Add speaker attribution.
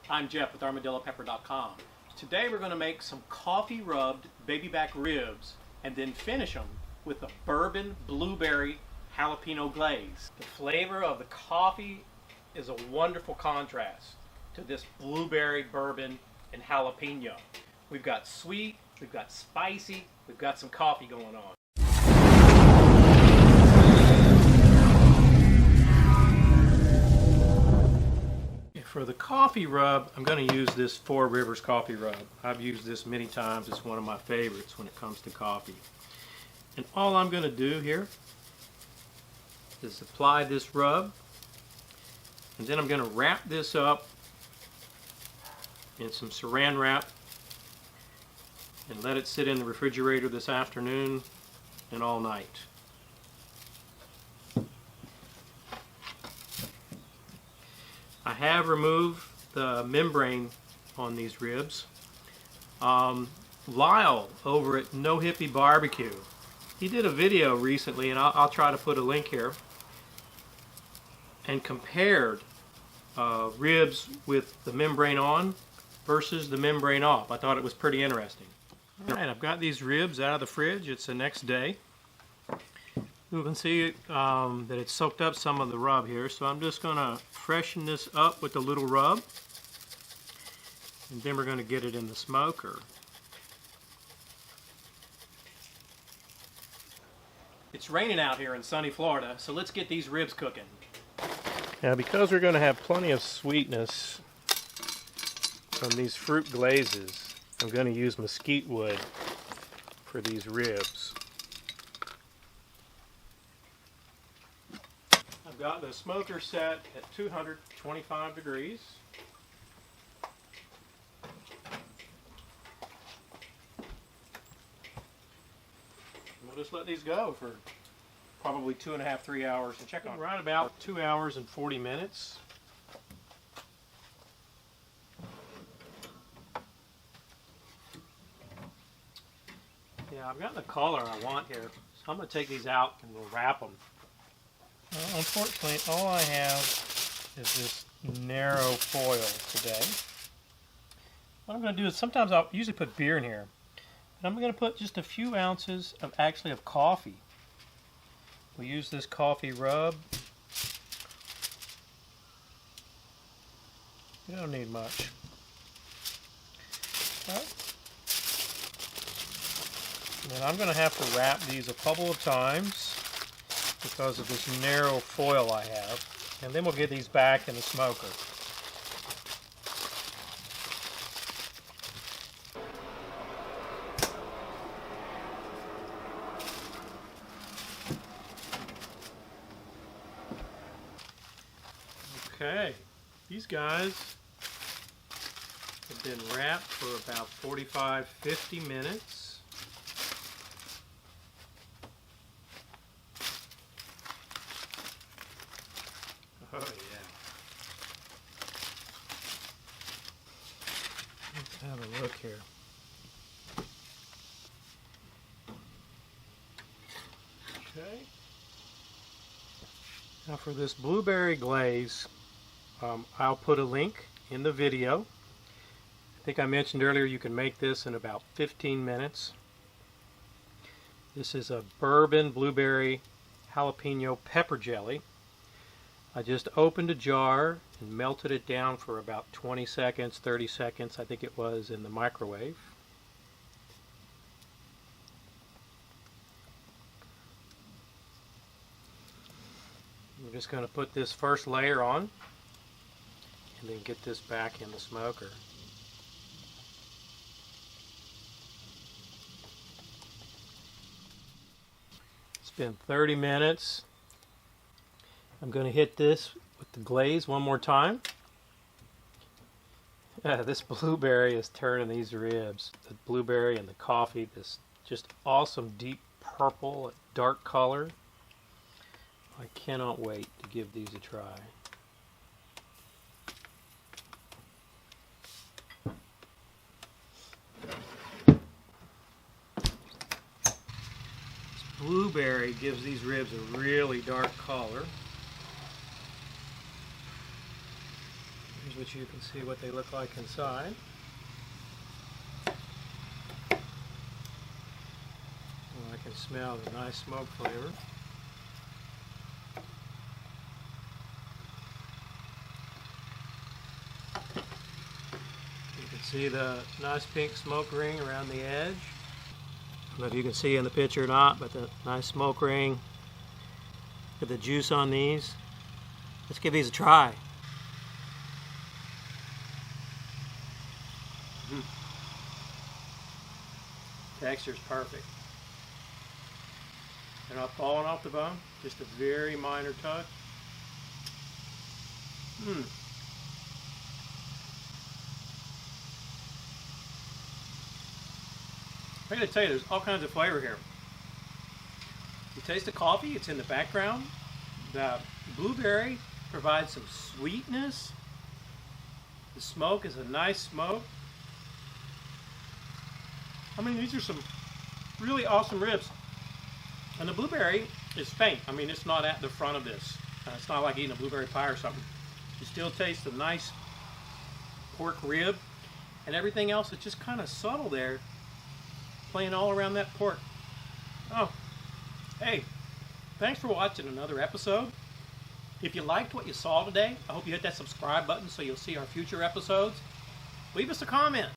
Speaker 1: I'm Jeff with ArmadilloPepper.com. Today we're going to make some coffee rubbed baby back ribs and then finish them with a bourbon blueberry jalapeno glaze. The flavor of the coffee is a wonderful contrast to this blueberry, bourbon, and jalapeno. We've got sweet, we've got spicy, we've got some coffee going on. For the coffee rub, I'm going to use this Four Rivers coffee rub. I've used this many times. It's one of my favorites when it comes to coffee. And all I'm going to do here is apply this rub, and then I'm going to wrap this up in some saran wrap and let it sit in the refrigerator this afternoon and all night. I have removed the membrane on these ribs. Lyle over at No Hippie Barbecue, he did a video recently, and I'll try to put a link here, and compared ribs with the membrane on versus the membrane off. I thought it was pretty interesting. Alright, I've got these ribs out of the fridge. It's the next day. You can see that it's soaked up some of the rub here, so I'm just going to freshen this up with a little rub, and then we're going to get it in the smoker. It's raining out here in sunny Florida, so let's get these ribs cooking. Now, because we're going to have plenty of sweetness from these fruit glazes, I'm going to use mesquite wood for these ribs. I've got the smoker set at 225 degrees. We'll just let these go for probably 2.5 to 3 hours and check on right about 2 hours and 40 minutes. Yeah, I've got the color I want here, so I'm going to take these out and we'll wrap them. Unfortunately, all I have is this narrow foil today. What I'm going to do is, sometimes I'll usually put beer in here, and I'm going to put just a few ounces of coffee. We use this coffee rub. You don't need much. Right. And I'm going to have to wrap these a couple of times because of this narrow foil I have, and then we'll get these back in the smoker. Okay, these guys have been wrapped for about 45-50 minutes. Oh yeah. Let's have a look here. Okay. Now for this blueberry glaze, I'll put a link in the video. I think I mentioned earlier you can make this in about 15 minutes. This is a bourbon blueberry jalapeno pepper jelly. I just opened a jar and melted it down for about 20 seconds, 30 seconds, I think it was, in the microwave. We're just going to put this first layer on and then get this back in the smoker. It's been 30 minutes. I'm going to hit this with the glaze one more time. This blueberry is turning these ribs. The blueberry and the coffee, this just awesome deep purple, dark color. I cannot wait to give these a try. This blueberry gives these ribs a really dark color. which you can see what they look like inside. Well, I can smell the nice smoke flavor. You can see the nice pink smoke ring around the edge. I don't know if you can see in the picture or not, but the nice smoke ring. Look at the juice on these. Let's give these a try. Texture's perfect. They're not falling off the bone, just a very minor tug. I gotta tell you, there's all kinds of flavor here. You taste the coffee, it's in the background. The blueberry provides some sweetness. The smoke is a nice smoke. I mean, these are some really awesome ribs. And the blueberry is faint. I mean, it's not at the front of this. It's not like eating a blueberry pie or something. You still taste the nice pork rib, and everything else is just kind of subtle there, playing all around that pork. Oh, hey, thanks for watching another episode. If you liked what you saw today, I hope you hit that subscribe button so you'll see our future episodes. Leave us a comment.